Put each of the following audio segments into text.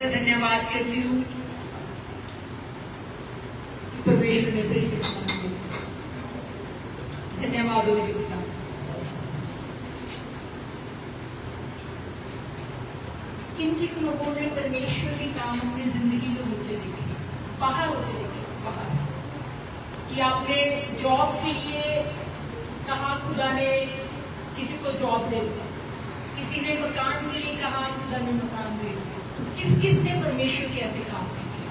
धन्यवाद करती हूँ परमेश्वर ने फिर से धन्यवाद हो मेरे पिता। किन किन लोगों ने परमेश्वर के काम अपनी जिंदगी में होते देखे, बाहर होते देखे, बाहर कि आपने जॉब के लिए कहा खुदा ने किसी को जॉब दे दिया, किसी ने मकान के लिए कहा खुदा ने मकान दे दिया। किस किस ने परमेश्वर के ऐसे काम किए?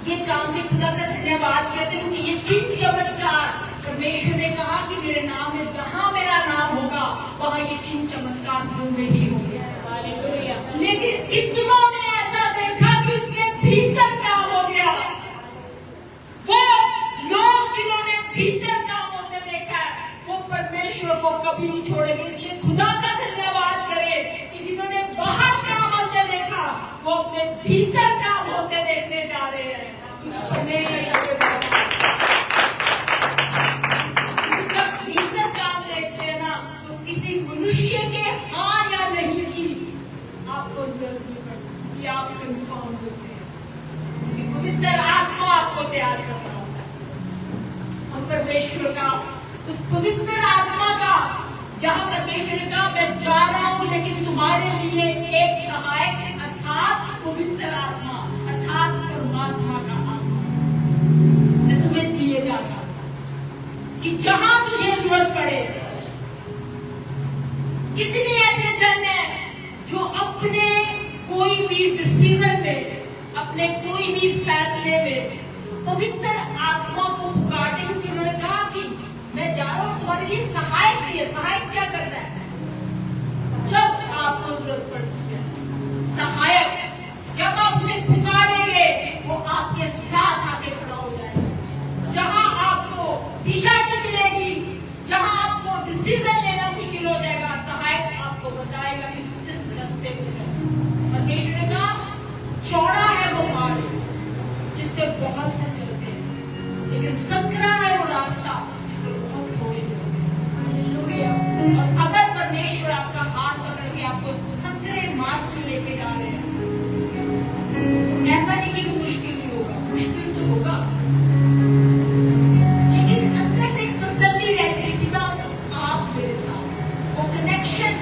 ये काम में खुदा का धन्यवाद कहते हैं कि ये चिन्ह चमत्कार परमेश्वर ने कहा कि मेरे नाम में जहां मेरा नाम होगा वहां ये चिन्ह चमत्कार में ही होंगे। लेकिन कितनों ने ऐसा देखा कि उसके भीतर काम हो गया? वो लोग जिन्होंने भीतर काम होते देखा वो परमेश्वर को कभी नहीं छोड़ेंगे। इसलिए खुदा का धन्यवाद करें कि जिन्होंने बाहर काम होते देखा वो अपने भीतर काम होते देखने जा रहे हैं। जब भीतर काम देखते हैं ना तो किसी मनुष्य के हाँ या नहीं की आपको जरूरत नहीं पड़ती कि आप कंफर्म होते हैं, क्योंकि पवित्र आत्मा आपको तैयार कर रहा होता है। हम परमेश्वर का उस पवित्र आत्मा का, जहां परमेश्वर ने कहा मैं जा रहा हूं लेकिन तुम्हारे लिए एक सहायक अर्थात पवित्र आत्मा अर्थात परमात्मा का आत्मा मैं तुम्हें दिए जाता कि जहां तुझे जरूरत पड़े। कितने ऐसे जन हैं जो अपने कोई भी डिसीजन में, अपने कोई भी फैसले में पवित्र आत्मा को पुकारते, क्योंकि उन्होंने कहा कि मैं जा रहा हूं तुम्हारे लिए सहायक भी है। सहायक क्या करता है? जब आपको जरूरत पड़ती है सहायक, जब आप उसे पुकारेंगे वो आपके साथ आके खड़ा हो जाएगा। जहां आपको दिशा नहीं मिलेगी, जहां आपको डिसीजन लेना मुश्किल हो जाएगा, सहायक आपको बताएगा कि इस रास्ते पे चलो। परमेश्वर ने कहा चौड़ा है वो मार्ग जिसपे बहुत से चलते हैं, लेकिन संकरा है वो रास्ता जिसपे बहुत थोड़े चलते हैं। और अगर परमेश्वर आपका हाथ पकड़ के आपको संकरे मार्ग से लेके जा रहे हैं, ऐसा नहीं कि वो मुश्किल नहीं होगा, मुश्किल तो होगा, लेकिन अंदर से एक तसल्ली रहती है कि आप मेरे साथ। वो कनेक्शन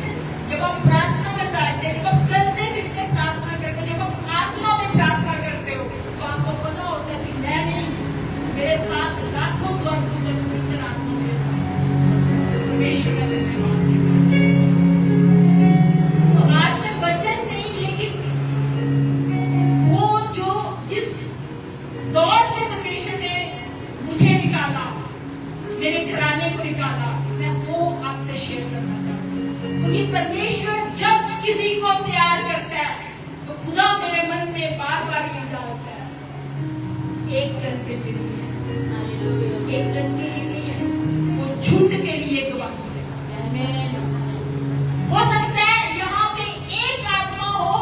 जब आप प्रार्थना में बैठते हैं, जब आप चलते फिरते प्रार्थना करते हो, जब आप आत्मा में प्रार्थना करते हो तो आपको पता होता है कि मैं नहीं, मेरे साथ लाखों स्वर्गदूत पवित्र आत्मा मेरे साथ। परमेश्वर का धन्यवाद। तो आज मैं वचन नहीं, लेकिन वो जो जिस दौर से परमेश्वर ने मुझे निकाला, मेरे घराने को निकाला, मैं वो आपसे शेयर करना चाहती हूँ। क्योंकि परमेश्वर जब किसी को तैयार करता है तो खुदा मेरे मन में बार बार ये डालता है, एक जन के लिए नहीं है, एक जन के लिए नहीं है, वो झूठ के लिए गवाही देगा। हो सकता है यहाँ पे एक आत्मा हो,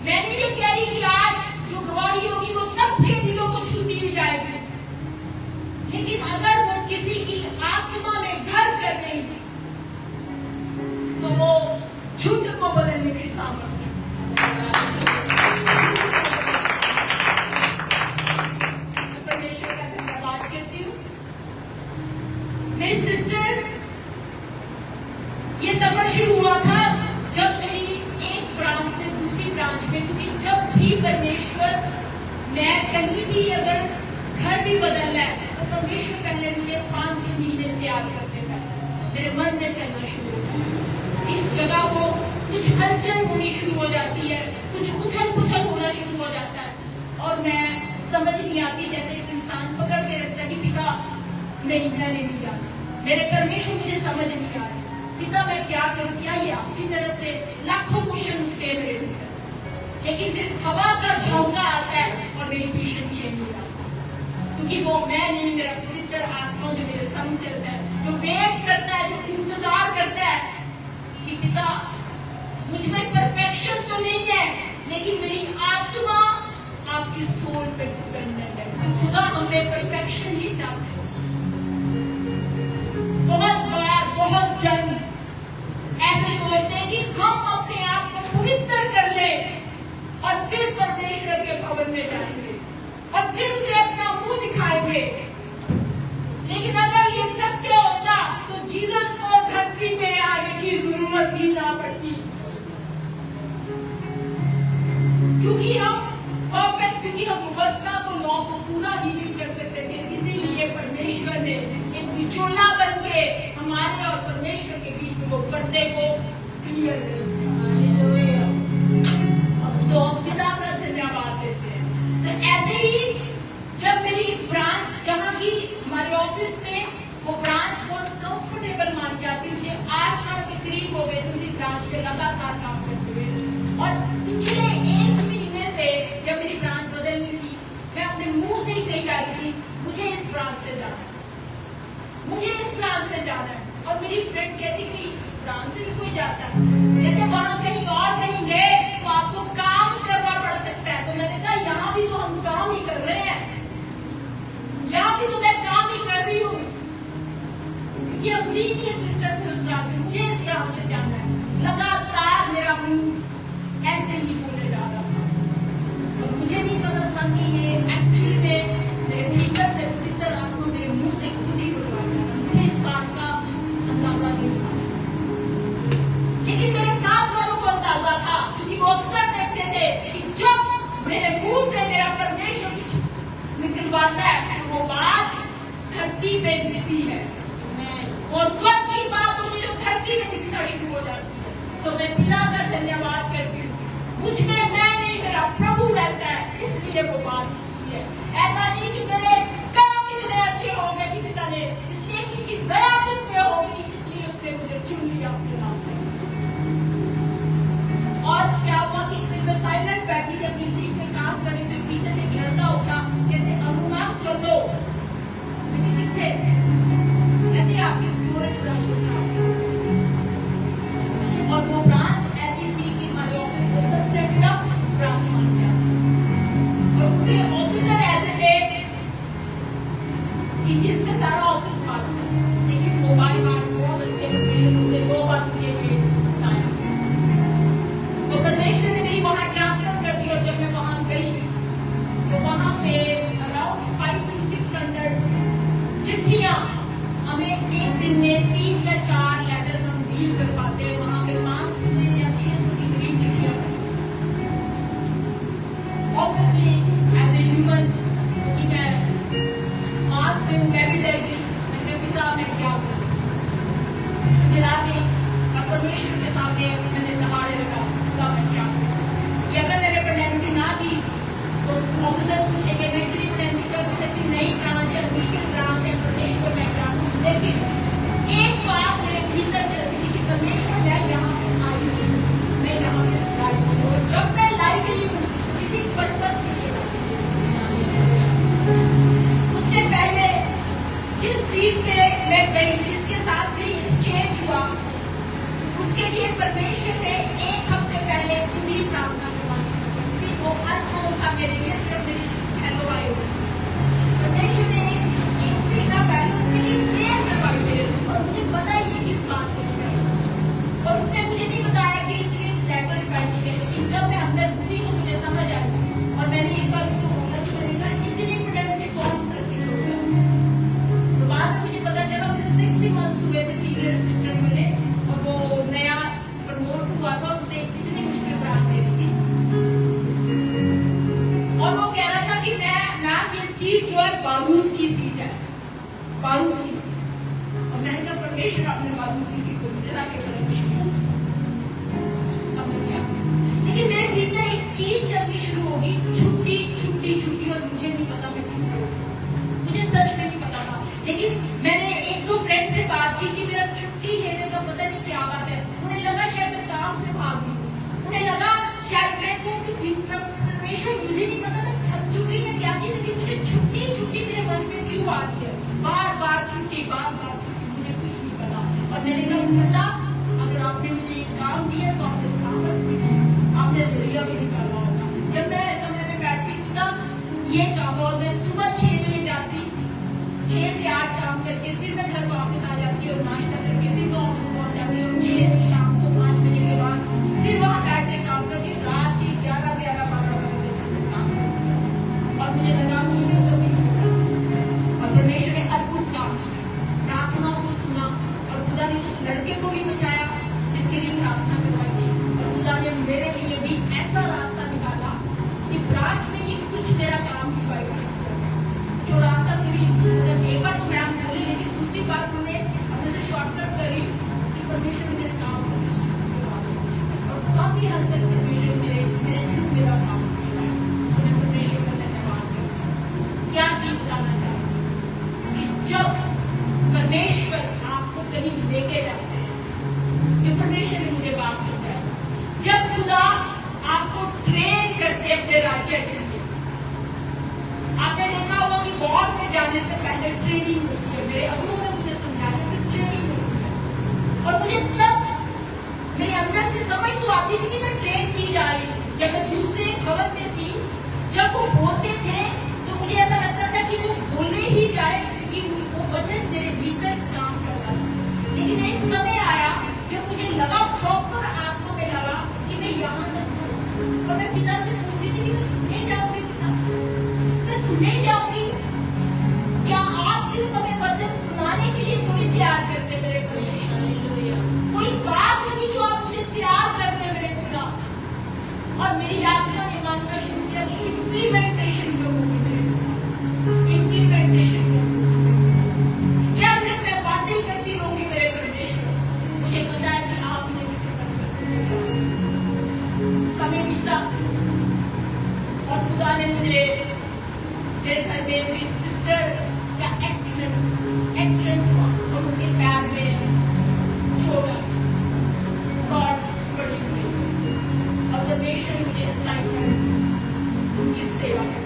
मैं नहीं ये कह रही कि आज जो गवाही होगी वो सबके दिलों को छूती हुई जाएगी, लेकिन अगर वो किसी की आत्मा में घर कर गई तो वो झूठ को बदलने की सामर्थ्य है। परमेश्वर का धन्यवाद करती हूँ। मेरी सिस्टर, ये सफर शुरू हुआ था जब मेरी एक ब्रांच से दूसरी ब्रांच में, क्योंकि जब भी परमेश्वर, मैं कहीं भी अगर घर भी बदलना है तो परमेश्वर पहले मुझे 5-6 महीने तैयार करते थे, मेरे मन में चलना शुरू होता। इस जगह को कुछ हलचल होनी शुरू हो जाती है, कुछ उथल पुथल होना शुरू हो जाता है, और मैं समझ नहीं आती, जैसे एक इंसान पकड़ के रखता है कि पिता नहीं, मैंने नहीं जाना, मेरे परमेश्वर मुझे समझ नहीं आ रही, पिता मैं क्या करूं, क्या ये आपकी तरफ से? लाखों क्वेश्चन उठते हैं मेरे भीतर। लेकिन फिर हवा का झोंका आता है और मेरी विजन चेंज हो जाती है, क्योंकि वो मैं नहीं, मेरा पवित्र आत्मा जो मेरे संग चलता है, जो वेट करता है, जो इंतजार करता है कि पिता मुझ में परफेक्शन तो नहीं है, लेकिन मेरी आत्मा आपकी सोल पे डिपेंडेंट है। तो खुदा हमें परफेक्शन ही चाहते हैं। बहुत बार बहुत जन ऐसे सोचते हैं कि हम अपने आप को पवित्र कर ले और फिर परमेश्वर के भवन में जाएंगे और फिर से अपना मुंह दिखाएंगे। लेकिन अगर ये सत्य होता तो जीसस को धरती में आने की जरूरत ही ना पड़ती, क्योंकि हम परफेक्ट, क्योंकि हम व्यवस्था को, लॉ को पूरा ही नहीं कर सकते थे। इसीलिए परमेश्वर ने एक बिचौला बन के हमारे और परमेश्वर के बीच में वो पर्दे को क्लियर कर दिया। सो हम पिता का धन्यवाद देते हैं। तो ऐसे ही जब मेरी ब्रांच यहाँ की हमारे ऑफिस में वो ब्रांच बहुत कंफर्टेबल मान जाती थी। 8 साल के करीब हो गए थे उसी ब्रांच के लगातार काम करते हुए, और पिछले 1 महीने से जब मेरी ब्रांच बदलनी थी, मैं अपने मुंह से ही कही जा रही थी मुझे इस ब्रांच से जाना है, मुझे इस ब्रांच से जाना है। और मेरी फ्रेंड कहती कि इस ब्रांच से भी कोई जाता है, कहते वहां कहीं और कहीं गए तो आपको काम करना पड़ सकता है। तो मैंने कहा यहाँ भी तो हम काम ही कर रहे हैं, यहाँ भी तो मैं काम ही कर रही हूँ, क्योंकि अपनी ही सिस्टर थी उस ब्रांच में, मुझे इस ब्रांच से जाना है। लगातार मेरा मुंह ऐसे ही बोले जा रहा था, और मुझे नहीं पता था कि ये एक्चुअली में मेरे भीतर से भीतर आत्मा मेरे मुंह से खुद ही बोलवा जा रहा। मुझे इस बात का अंदाजा नहीं था, लेकिन मेरे साथ वालों को अंदाजा था, क्योंकि वो अक्सर देखते थे कि जब मेरे मुंह से मेरा परमेश्वर निकलवाता है तो वो बात धरती पे दिखती है, वो स्वर्ग की बात होती है जो धरती में दिखना शुरू हो जाती है। तो मैं पिता का धन्यवाद करती हूँ, मुझ में मैं नहीं, मेरा प्रभु रहता है, इसलिए वो बात होती है। ऐसा नहीं कि मेरे काम इतने अच्छे हो गए कि पिता ने, इसलिए कि उसकी दया मुझ पे होगी, इसलिए उसने मुझे चुन लिया अपने रास्ते। और क्या हुआ कि एक दिन मैं साइलेंट बैठी थी अपनी सीट में काम कर रही थी, पीछे से एक लड़का उठा, कहते अनु मैम चलो, दिखते कहते आपकी स्टोरेज ब्रांच और वो ब्रांच ऐसी थी कि हमारे ऑफिस में सबसे टफ ब्रांच मान गया, और उनके ऑफिसर ऐसे थे कि जिनसे सारा ऑफिस भाग था, लेकिन वो बार बहुत अच्छे लोकेशन होते, 2 बार मुझे ये बताया। तो परमेश्वर ने मेरी वहां ट्रांसफर कर दी, और जब मैं वहां गई तो वहां पे अराउंड 500 to 600 चिट्ठियां हमें एक दिन में 3 या 4 लेटर्स हम डील कर पाते हैं, वहां पे 500 या 600 की करीब चिट्ठियां। ऑब्वियसली एज ए ह्यूमन कि मैं मास में मैं भी डर गई, मैंने पिता मैं क्या करूं, चिल्ला दी और परमेश्वर के सामने मैंने दहाड़े लगा, पिता मैं क्या करूं। कि अगर मैंने प्रेगनेंसी ना दी तो ऑफिसर पूछेंगे मैं इतनी प्रेगनेंसी कर सकती, नहीं ब्रांच है, मुश्किल ब्रांच है, परमेश्वर मैं क्या करूं। लेकिन एक बात मेरे भीतर चलती थी कि परमेश्वर मैं यहाँ आई हूँ, मैं यहाँ पे लाई हूँ, और जब मैं लाई गई हूँ किसी पर्पस के लिए, उससे पहले जिस सीट पे मैं गई, जिसके साथ भी एक्सचेंज हुआ, उसके लिए परमेश्वर ने 1 हफ्ते पहले खुली प्रार्थना करवाई, क्योंकि वो अनमोल था मेरे लिए, सिर्फ मेरी हेलो आए हुए। परमेश्वर ने 1 महीना पहले उसके लिए प्रेयर करवाई मेरे, और मुझे पता ही नहीं किस बात को लेकर, और उसने मुझे नहीं बताया कि इतने लेटर्स पेंडिंग है। लेकिन जब मैं अंदर घुसी तो मुझे समझ आई, और मैंने एक बार उसको टच करने का इतनी प्रेगनेंसी कौन करके छोड़ दिया। तो बाद में मुझे पता चला उसे 6 मंथ्स हुए थे सीनियर असिस्टेंट बने, और वो नया प्रमोट हुआ था, उसे इतनी मुश्किल ब्रांच दे दी थी, और वो कह रहा था कि मैम ये सीट जो है बारूद की सीट है, बारूद की सीट। और मैंने कहा परमेश्वर अपने बारूद की सीट को मुझे ला के बड़ा मुश्किल, लेकिन मेरे भीतर एक चीज चलनी शुरू होगी, छुट्टी छुट्टी छुट्टी, और मुझे नहीं पता मैं क्यों करूं, मुझे सच में नहीं पता था। लेकिन मैंने 1-2 फ्रेंड से बात की कि मेरा छुट्टी लेने का पता नहीं क्या बात है, उन्हें लगा शायद मैं काम से भाग गई, उन्हें लगा शायद मैं परमेश्वर मुझे नहीं पता मैं थक चुकी है क्या चीज, लेकिन मुझे छुट्टी छुट्टी मेरे मन में क्यों आ रही है, बार बार छुट्टी, मुझे कुछ नहीं पता। और मैंने कहा पता, अगर आपने मुझे ये काम दिया तो आपने सामर्थ भी दिया, आपने जरिया भी निकाला होगा। जब मैं कमरे में बैठती था ये काम, और मैं सुबह 6 बजे जाती, 6 से 8 काम करके फिर मैं घर वापस आ जाती और नाश्ता करके फिर मैं ऑफिस पहुंच जाती, और 6 शाम को 5 बजे के बाद फिर वहां बैठ के आपको ट्रेन करते अपने राज्य के लिए। आपने देखा होगा कि वॉर में जाने से पहले ट्रेनिंग होती है। मेरे अगुओं ने मुझे समझाया कि ट्रेनिंग होती है, और मुझे तब मेरे अंदर से समझ तो आती थी कि मैं ट्रेन की जा रही हूँ। जब मैं दूसरे भवन में थी, जब वो बोलते थे तो मुझे ऐसा लगता था कि वो बोले ही जाए, क्योंकि वो वचन मेरे भीतर काम कर रहा था। लेकिन एक समय आया जब मुझे लगा, प्रॉपर आत्मा में लगा कि मैं यहाँ तक हूँ। और मैं पिता से पूछी थी कि मैं सुनने जाऊंगी पिता, मैं सुनने जाऊंगी, क्या आप सिर्फ हमें वचन सुनाने के लिए कोई तैयार करते मेरे परमेश्वर? कोई बात होगी जो आप मुझे तैयार करते मेरे पिता? और मेरी यात्रा ने मानना शुरू किया कि इम्प्लीमेंटेशन जो होगी मेरे पिता, इम्प्लीमेंटेशन क्या सिर्फ मैं बातें ही करती रहूंगी मेरे परमेश्वर? मुझे पता है कि आप मुझे समय बीता, और खुदा ने मुझे मेरे घर में मेरी सिस्टर का एक्सीडेंट हुआ और उनके पैर में छोड़ा, गॉड बड़ी हुई। और परमेश्वर मुझे असाइनमेंट उनकी सेवा करना।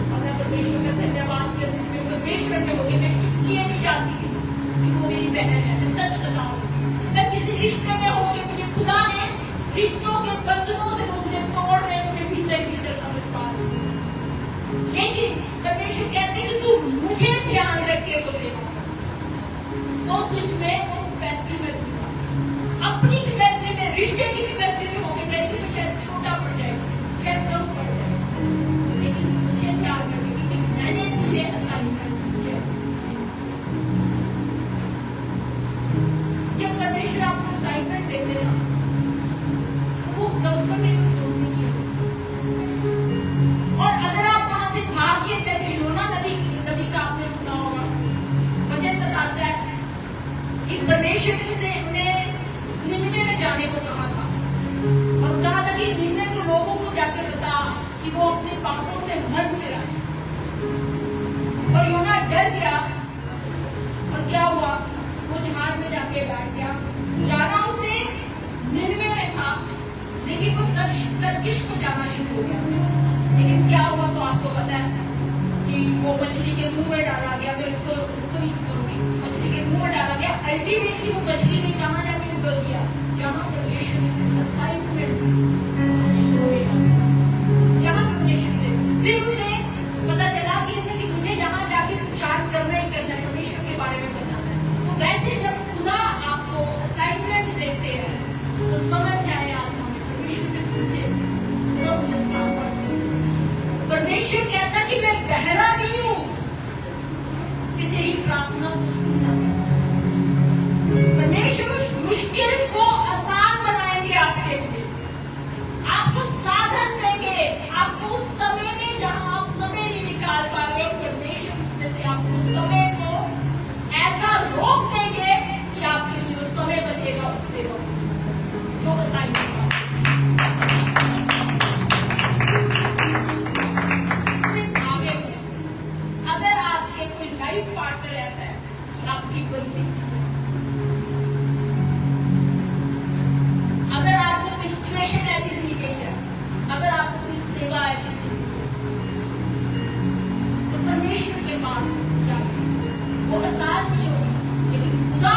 और मैं परमेश्वर का धन्यवाद करती हूँ। परमेश्वर में होगी, मैं इसलिए नहीं जानती कि वो मेरी बहन है। मैं सच बताऊँ, मैं किसी रिश्ते में होगी, मुझे खुदा ने रिश्तों के बंधनों से मुझे तोड़ रहे, मुझे भीतर समझ पा रही। लेकिन परमेश्वर कहते हैं कि तू मुझे ध्यान रखे तो सेवा, तो तुझ में वो कैपेसिटी में दूंगा। अपनी कैपेसिटी में, रिश्ते की कैपेसिटी में होगी गई तो शायद छोटा पड़ जाएगा, शायद कम पड़ जाएगा, लेकिन मुझे ध्यान रखेगी कि मैंने तुझे असाइनमेंट दिया। जब परमेश्वर आपको असाइनमेंट देते ना, वो कंफर्टेबल जोन में किया। और अगर आप वहां से भागिए, जैसे योना नबी का आपने सुना होगा, वचन बताता है कि परमेश्वर से उन्हें निन्वे में जाने को कहा था, और कहा था कि निन्वे के लोगों को जाकर बता कि वो अपने पापों से मन फिराए। और योना डर गया, और क्या हुआ, वो जहाज में जाके बैठ गया। जाना उसे निन्वे में था, लेकिन वो तर्किश को जाना शुरू हो गया। लेकिन क्या हुआ तो आपको पता है कि वो मछली के मुंह में डाला गया। मैं उसको नहीं करूंगी, मछली के मुंह में डाला गया। अल्टीमेटली वो मछली ने कहाँ जाके उगल गया, जहाँ परमेश्वर से असाइनमेंट, जहाँ परमेश्वर से फिर उसे पता चला कि मुझे जहाँ जाके चार्ट करना ही करना है, परमेश्वर के बारे में बताना है। तो वैसे जब खुदा आपको असाइनमेंट देते हैं तो समझ जाए, आत्मा में परमेश्वर से पूछे, तो मुझे सामर्थ्य। परमेश्वर कहता कि मैं बहरा नहीं हूं कि तेरी प्रार्थना को सुन ना सकता। परमेश्वर उस मुश्किल को आसान बनाएंगे आपके लिए, आपको साधन देंगे, आपको उस समय में जहां आप समय नहीं निकाल पा रहे हो, परमेश्वर उसमें से आपको समय को ऐसा रोक देंगे कि आपके लिए वो समय बचेगा उससे जो असाइनमेंट। अगर आपके कोई लाइफ पार्टनर ऐसा है कि आपकी बंदी, अगर आपको कोई सिचुएशन ऐसी दी गई है, अगर आपको कोई सेवा ऐसी दी गई है, तो परमेश्वर के पास जाइए। वो आसान नहीं होगी, लेकिन खुदा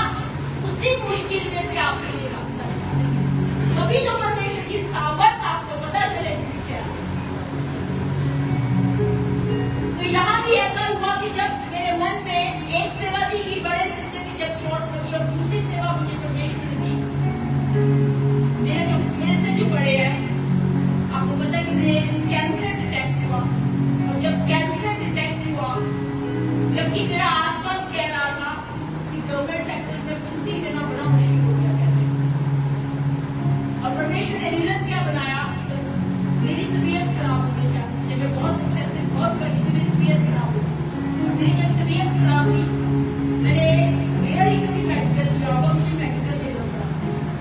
उसी मुश्किल में से आपके लिए रास्ता निकालेगा। कभी तो परमेश्वर की सामर्थ आपको पता चलेगी क्या। तो यहाँ भी ऐसा हुआ कि जब मेरे मन में एक सेवा दी गई, बड़े सिस्टर की जब चोट लगी, और दूसरी सेवा मुझे परमेश्वर ने दी, मेरे से जो बड़े हैं, आपको पता है कि मुझे कैंसर डिटेक्ट हुआ। और जब कैंसर डिटेक्ट हुआ, जबकि मेरा आसपास कह रहा था कि गवर्नमेंट सेक्टर्स में छुट्टी देना बड़ा मुश्किल हो गया कहते हैं। और परमेश्वर ने रीजन क्या बनाया, तो मेरी तबीयत खराब होनी चाहिए, मैं बहुत एक्सेसिव वर्क कर रही थी, मेरी तबीयत खराब हुई। मेरी जब तबीयत खराब हुई, मेरा ही कभी मेडिकल लिया होगा, मुझे मेडिकल लेना पड़ा।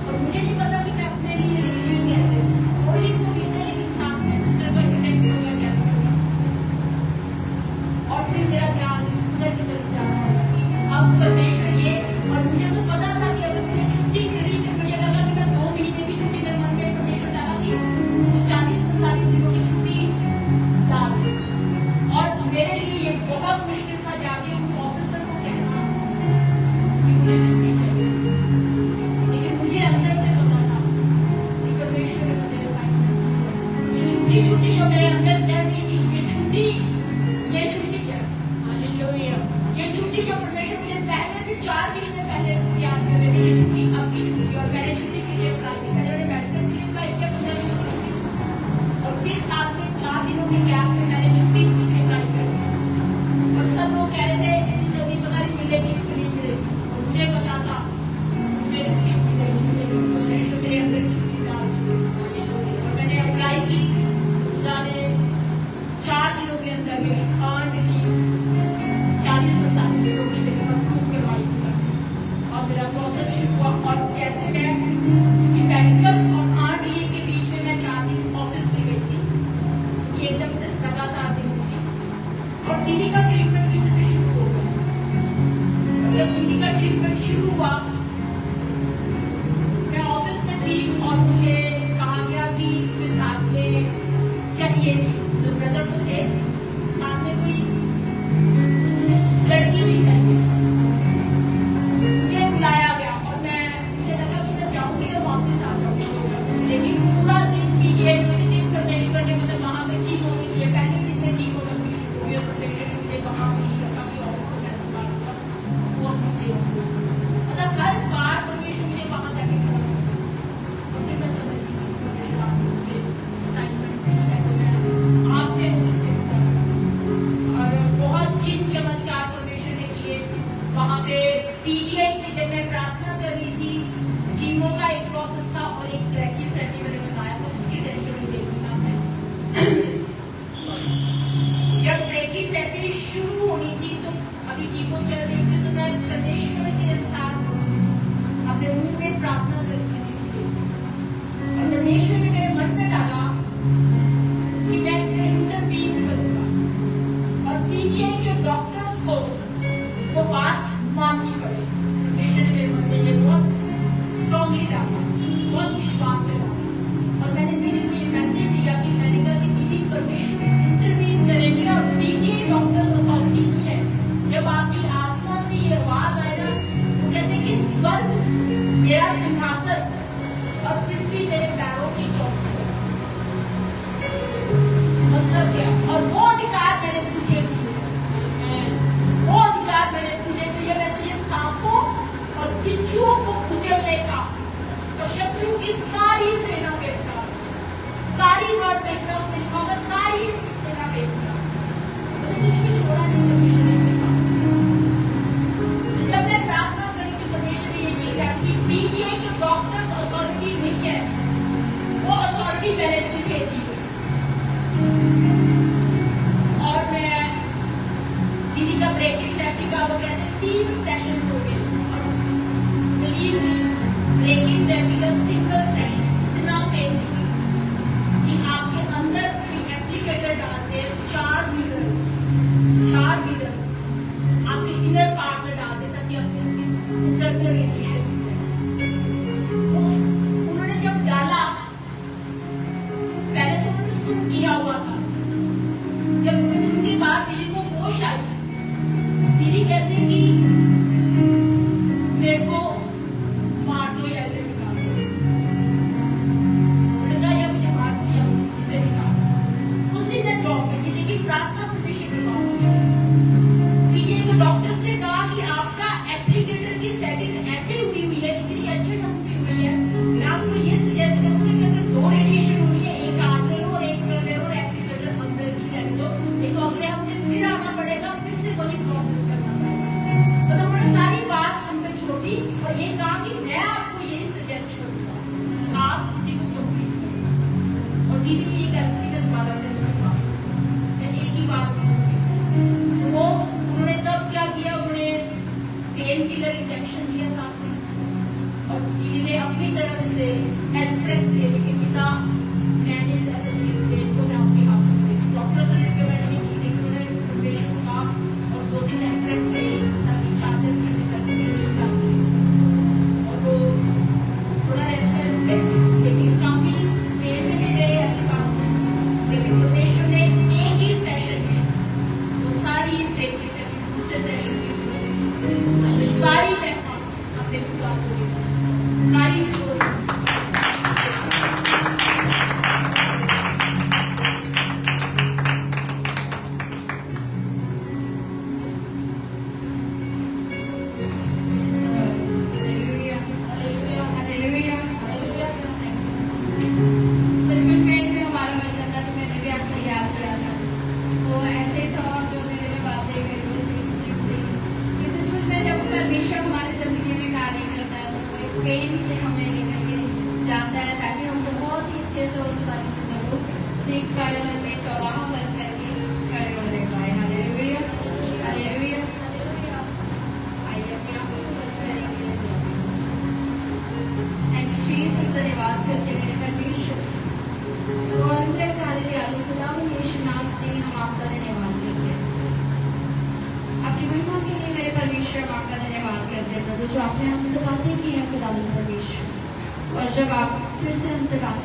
और मुझे नहीं पता कि मैं अपने लिए ले रही हूँ कैसे, कोई दिन तो बीते, लेकिन सामने सिस्टर का डिटेक्ट हो गया कैंसर। और फिर मेरा ध्यान उधर की तरफ जा रहा है। अब परमेश्वर ये, और मुझे तो पता था कि अगर मुझे छुट्टी मिल रही, फिर मुझे लगा कि मैं 2 महीने की छुट्टी मेरे मन में जो मेरे अंदर चल रही थी, ये छुट्टी है, हालेलुया। ये छुट्टी जो परमेश्वर मुझे पहले से 4 महीने पहले याद कर रहे थे, ये छुट्टी अब की छुट्टी, और मैंने छुट्टी के लिए अप्लाई किया। मैंने मेडिकल लीव का 15 दिन की छुट्टी, और फिर साथ में 4 दिनों के गैप में मैंने छुट्टी दूसरी अप्लाई कर दी। और सब लोग कह रहे थे इतनी जल्दी पता नहीं मिलेगी कि नहीं मिलेगी, और मुझे पता था मुझे छुट्टी मिलेगी। परमेश्वर मेरे अंदर छुट्टी डाल चुकी, और मैंने अप्लाई की। खुदा ने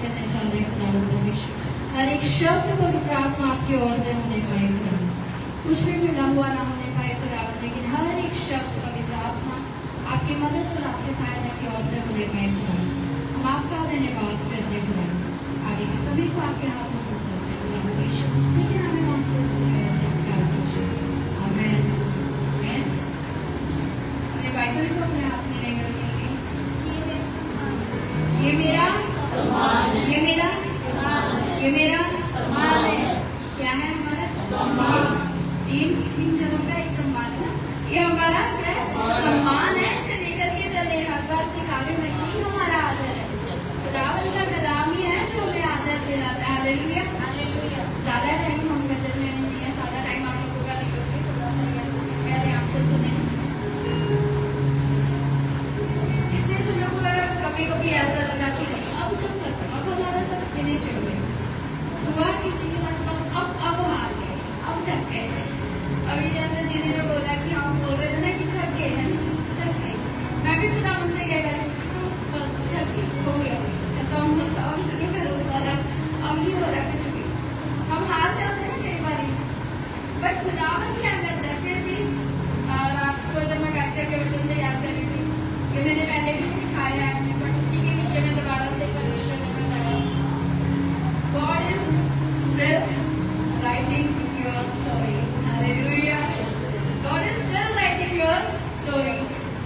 करना चाहते हैं खुदा परमेश्वर। हर एक शब्द को प्रार्थना आपकी ओर से होने पाए खुदा, कुछ भी जुड़ा हुआ ना होने पाए खुदा, लेकिन हर एक शब्द का प्रार्थना आपकी मदद और आपके सहायता की ओर से होने पाए खुदा। हम आपका धन्यवाद करते हैं खुदा, आगे के सभी को आपके हाथों में सौंपते हैं खुदा परमेश्वर। उसी के नाम में मांगते हैं, उसी के से प्यार कीजिए, आमीन। अपने बाइबल को अपने हाथ में लेकर रखेंगे। ये मेरा सम्मान है, ये मेरा सम्मान है, ये मेरा सम्मान है। क्या है हमारा सम्मान? तीन जनों का एक सम्मान है ना, ये हमारा सम्मान है। इसे लेकर के चले, हर बार सिखावे में ही हमारा आदर है। खुदावंद का कलाम ही है जो हमें आदर दिलाता है। Hallelujah, hallelujah. ज्यादा टाइम हम वचन में नहीं है, ज्यादा टाइम आप लोगों का निकल के थोड़ा सा पहले आपसे सुने। इतने सुनो कभी कभी ऐसा लगा कि अब सब खत्म, अब हमारा सब फिनिश हो गया, हुआ किसी के साथ बस अब हार गए, अब थक गए। अभी जैसे दीदी ने बोला कि हम बोल रहे थे ना कि थक गए हैं, थक गए। मैं भी खुदा उनसे कह रही हूँ बस थक गई, हो गया, खत्म हो, अब शुरू करो दोबारा। अब नहीं हो रहा कुछ भी, हम हार जाते हैं कई बार, बट खुदावंद क्या करता है फिर भी। और आपको जब मैं बैठ करके वचन से याद कर रही थी कि मैंने पहले भी सिखाया है, बट उसी के विषय में दोबारा से परमेश्वर ने बताया, God is still writing your story. Hallelujah, God is still writing your story.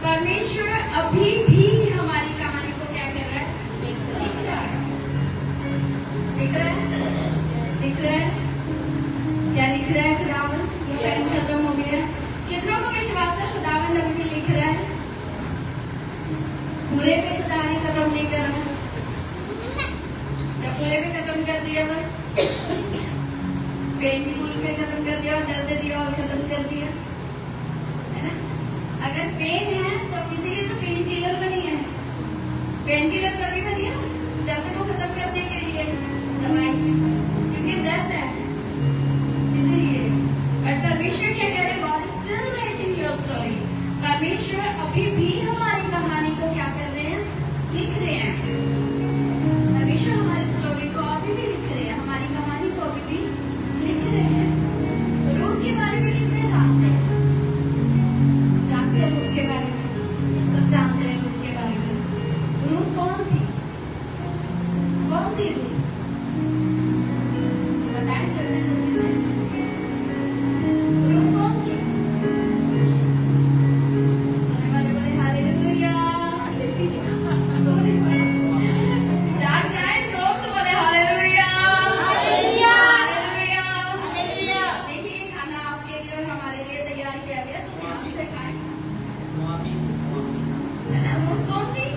परमेश्वर अभी भी हमारी कहानी को क्या कर रहा है? लिख रहा है, लिख रहा है, लिख रहा है। क्या लिख रहा है खुदावंद? पेन खत्म हो गया। कितनों को विश्वास है खुदावंद अभी भी लिख रहा है? पूरे पे खुदा ने खत्म नहीं कर रहा, या पूरे पे खत्म कर दिया बस, पेनफुल पे खत्म कर दिया और दर्द दिया और खत्म कर दिया, है ना? अगर पेन है तो इसीलिए तो पेन किलर बनी है। पेन किलर कभी बनी है दर्द को खत्म करने के लिए दवाई, क्योंकि दर्द है इसीलिए। बट परमेश्वर क्या करे? God is still writing your story. परमेश्वर अभी भी हमारी कहानी को क्या कर रहे हैं? लिख रहे हैं। परमेश्वर हमारी स्टोरी को अभी भी लिख रहे हैं, हमारी कहानी को अभी भी लिख रहे हैं। रूह के बारे में कितने जानते हैं? जानते हैं रूह के बारे में? सब जानते हैं रूह के बारे में। रूह कौन थी? कौन थी रूह? बताएं जल्दी जल्दी से। रूह कौन थी? सोने वाले बोले हालेलुया, सोने वाले जाग जाए, जोर से बोले हालेलुया, हालेलुया, हालेलुया, हालेलुया। देखिए खाना आपके लिए और हमारे लिए तैयार किया गया, तो ध्यान से खाएं, है ना? रूह कौन थी?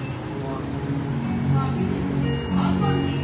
और कौन थी?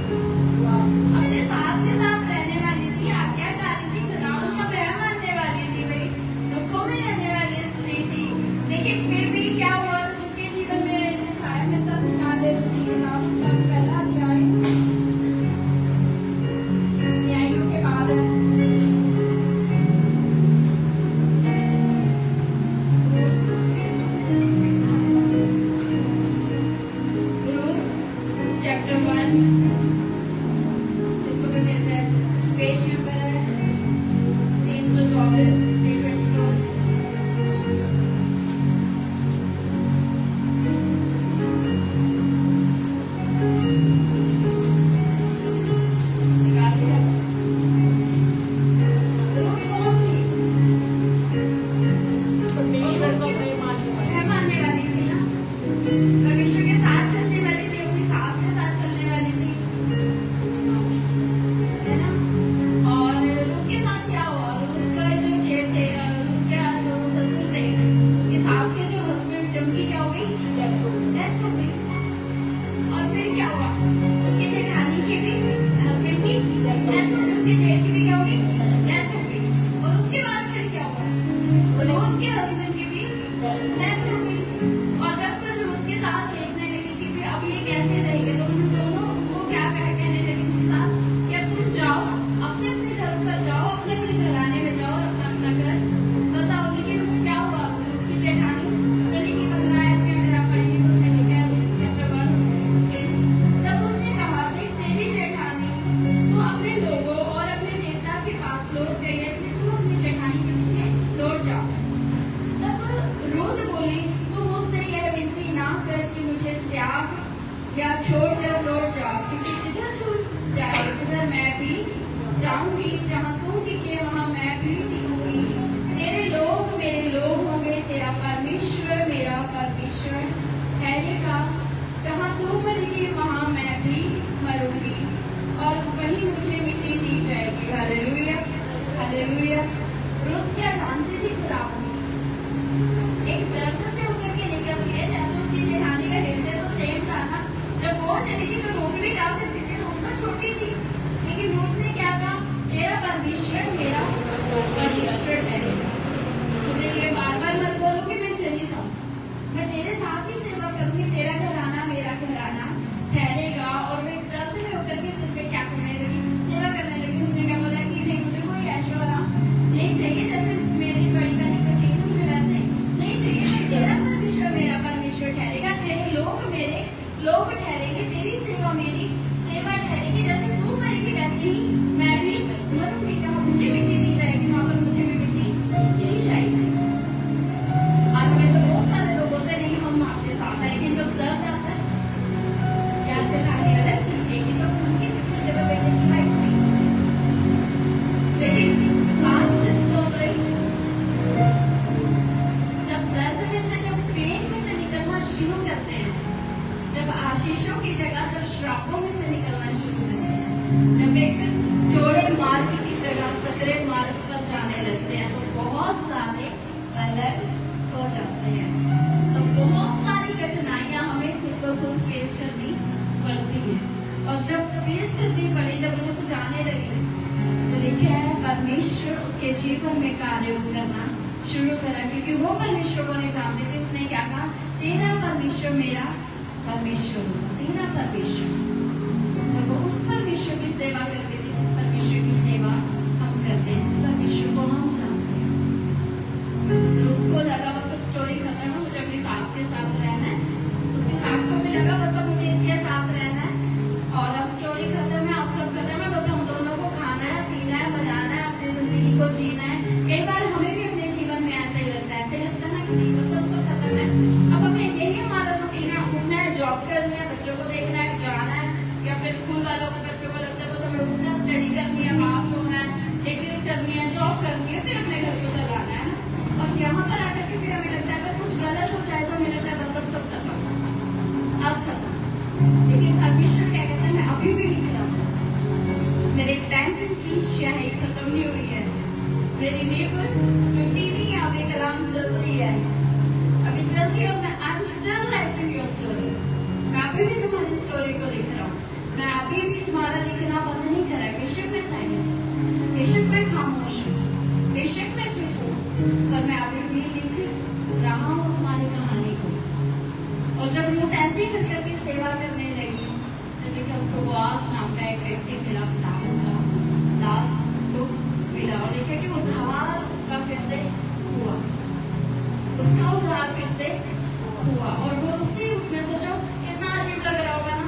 जब एक चौड़े मार्ग की जगह सकरे मार्ग पर जाने लगते हैं तो बहुत सारे अलग हो जाते हैं। तो बहुत सारी कठिनाइयां हमें खुद ब खुद फेस करनी पड़ती है, और जब फेस करनी पड़ी, जब रुक जाने लगे तो लिखा है परमेश्वर उसके जीवन में कार्य करना शुरू करा, क्योंकि वो परमेश्वर को नहीं जानते थे। उसने क्या कहा, तेरा परमेश्वर मेरा परमेश्वर होगा, तेरा परमेश्वर। तो वो उस परमेश्वर की सेवा करते थे जिस परमेश्वर की सेवा हम करते हैं, जिस परमेश्वर को हम जानते हैं। रूथ को लगा बस अब स्टोरी खत्म है, मुझे अपनी सास के साथ रहना है। उसकी सास को भी लगा बस अब मुझे इसके साथ रहना है, और अब स्टोरी खत्म है, अब सब खत्म है, बस हम दोनों को खाना है, पीना है, बजाना है, अपनी जिंदगी को जीना है। कई बार हमें भी अपने जीवन में ऐसे ही लगता है, ऐसे लगता है ना कि नहीं बस अब सब खत्म है, अब हमें यही हमारा रूटीन है, उठना है, जॉब करनी है, बच्चों को देखना है, जाना है, या फिर स्कूल वालों को बच्चों को लगता है बस हमें उठना, स्टडी करनी है, पास होना है, डिग्रीज करनी है, जॉब करनी है, फिर अपने घर को चलाना है। और यहाँ पर आकर के फिर हमें लगता है अगर कुछ गलत हो जाए तो हमें लगता है बस अब सब खत्म, अब खत्म। लेकिन परमेश्वर क्या कहता है, मैं अभी भी लिख रहा हूँ, मेरे पेन की स्याही खत्म नहीं हुई है, मेरी नींव टूटी नहीं है, अभी कलाम चल रही है, अभी चलती है, मैं I am still writing your story, मैं अभी भी तुम्हारी स्टोरी को लिख रहा हूँ, मैं अभी भी तुम्हारा लिखना बंद नहीं करा। बेशक मैं साइलेंट, बेशक मैं खामोश हूँ, बेशक मैं चुप हूँ, पर मैं अभी भी लिख रहा हूँ तुम्हारी कहानी को। और जब लोग ऐसे ही करके सेवा करने लगी तो देखिए उसको बोआज नाम का एक व्यक्ति मिला, दास उसको मिला, और देखा कि उद्धार उसका फिर से हुआ, उसका उद्धार फिर से हुआ। और वो उसमें सोचो कितना अजीब लग रहा होगा ना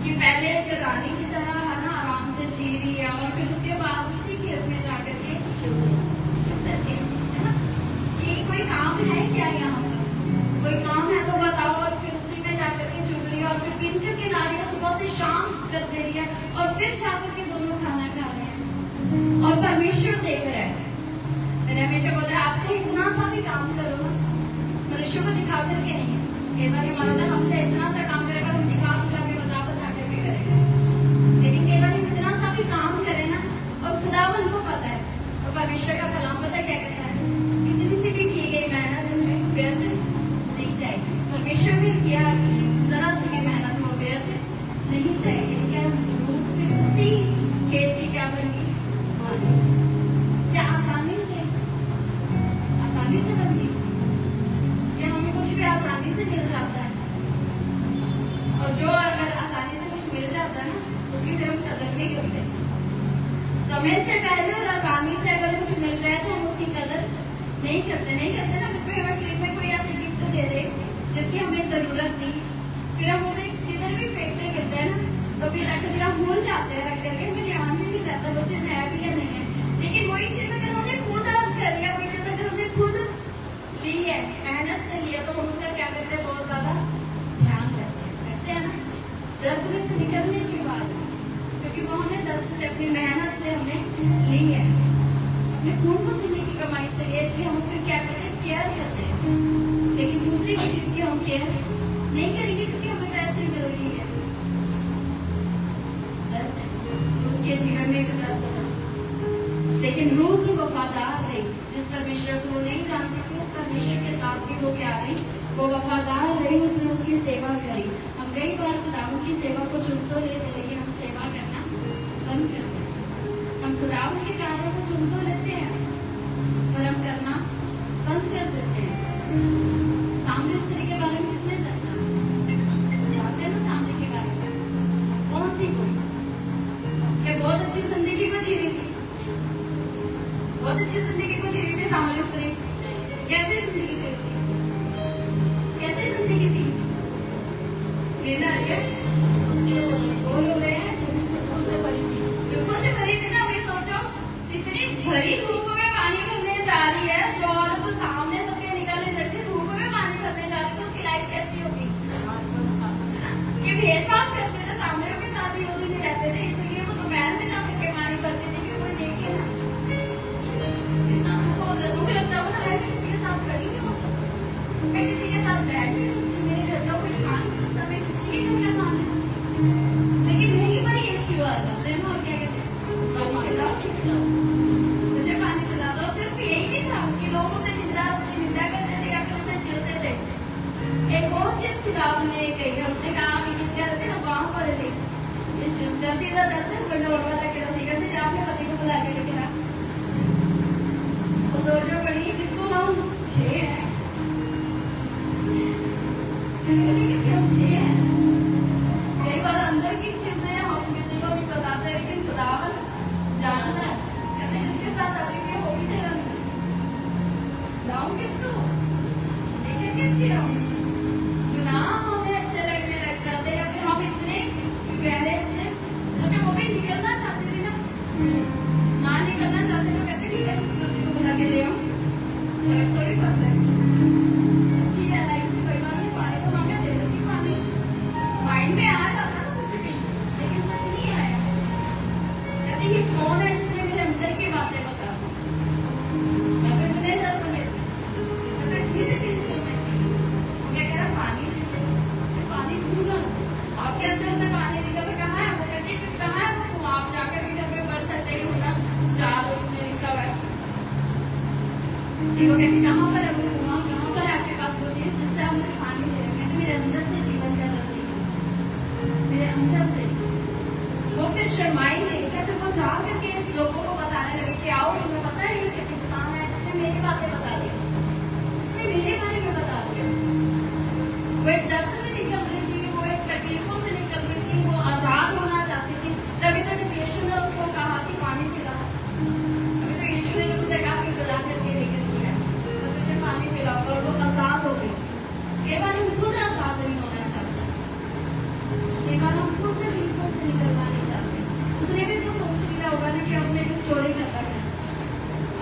कि पहले एक रानी की तरह है ना आराम से जी रही है, और फिर उसके बाद उसी खेत में जाकर के चुप करके, है ना, कि कोई काम है क्या यहाँ पर, कोई काम है तो बताओ, और फिर उसी में जाकर के चुप रही है, और फिर दिन के किनारे सुबह से शाम कर दे रही है, और फिर जाकर के दोनों खाना खा रहे हैं, और परमेश्वर देख रहे हैं। मैंने हमेशा बोला आप चाहे इतना सा भी काम करो ना, मनुष्य को दिखा करके नहीं, कई बार हमारा होता है हम चाहे इतना सा काम करेगा, हम दिखा के बता करके करेंगे, लेकिन कई बार हम इतना सा भी काम करें ना और खुदावन को पता है, तो परमेश्वर का कलाम पता है क्या कहता है, इतनी सी भी की गई मेहनत इनमें व्यर्थ नहीं जाएगी। परमेश्वर ने किया जरा सी भी मेहनत वो व्यर्थ नहीं जाएगी। क्या रूथ फिर उसी खेत की क्या बनी, क्या आसानी से बन गई, क्या हमें कुछ भी आसानी से मिल जाता है, और जो अगर आसानी से कुछ मिल जाता है ना उसकी फिर हम कदर नहीं करते। समय से पहले और आसानी से अगर कुछ मिल जाए तो हम उसकी कदर नहीं करते ना। कोई हमें फ्री में कोई ऐसी गिफ्ट दे दे जिसकी हमें जरूरत नहीं, फिर हम उसे किधर भी फेंकते करते हैं ना, तो फिर रख हम भूल जाते हैं, रख करके हमें ध्यान में नहीं रहता वो चीज है भी या नहीं है। लेकिन वही चीज अगर हमने खुद कर लिया, वही चीज अगर हमने खुद ली है, मेहनत से लिया, तो हम उसका क्या करते हैं, बहुत ज्यादा ध्यान रखते हैं ना, दर्द में से निकलने के बाद, क्योंकि वो हमने दर्द से अपनी मेहनत से हमने ली है, अपने खून पसीने की कमाई से लिया, इसलिए हम उसका क्या करते हैं, केयर करते हैं। लेकिन दूसरी की चीज की हम केयर नहीं करेंगे क्योंकि हमें तो ऐसे मिल रही है। दर्द उनके जीवन में भी दर्द था, लेकिन रूथ वफादार रही, जिस परमेश्वर को नहीं जानती थी उस परमेश्वर के साथ भी वो क्या रही, वो वफादार रही, उसने उसकी सेवा करी। हम कई बार खुदावन की सेवा को चुन तो लेते, लेकिन हम सेवा करना बंद करते हैं। हम खुदावन के कार्यों को चुन तो लेते हैं पर हम करना बंद कर देते हैं। सामने स्त्री के बारे में कितने सच जानते हैं ना, सामने के बारे में कौन थी, कोई क्या बहुत अच्छी जिंदगी को जी रही थी, बहुत अच्छी जिंदगी को जी रही थी सामने स्त्री। कैसे जिंदगी थी उसकी, कैसे जिंदगी थी, लेना है बोल रहे हैं दुखों से भरी थी ना। अभी सोचो इतनी भरी धूप में पानी भरने जा रही है, जो औरत तो सामने सबके निकल नहीं सकती, धूप में पानी भरने जा रही, तो उसकी लाइफ कैसी होगी, है ना। ये भेदभाव करते थे, सामने के साथ विरोधी नहीं रहते थे, इसलिए वो दोपहर में जाकर के पानी भरते थे कि कोई देखे ना। इतना दुख लगता हो ना, मैं किसी के साथ खड़ी नहीं हो सकती, मैं किसी के साथ बैठ नहीं सकती, मेरे घर का कोई खा नहीं सकता, मैं किसी के घर का खा नहीं सकती, लेकिन नहीं शर्माई नहीं, क्या फिर वो जा करके लोगों को बताने लगे कि आओ तुम्हें पता है ये एक इंसान है जिसने मेरी बातें बता दी, जिसने मेरे बारे में बता दिया। वो एक दर्द से निकल रही थी, वो एक तकलीफों से निकल रही थी, वो आजाद होना चाहती थी। तभी तो जब यीशु ने उसको कहा कि पानी पिला, अभी तो यीशु ने जब उसे कहा कि पिला करके लेकर दिया तो तुझे पानी पिलाऊंगा, और वो आजाद हो गई। कई बार हम खुद आजाद नहीं होना चाहते, कई बार हम खुद तकलीफों से निकलना नहीं चाहते। उसने भी तो सोच लिया होगा ना कि अब मेरी स्टोरी खत्म है,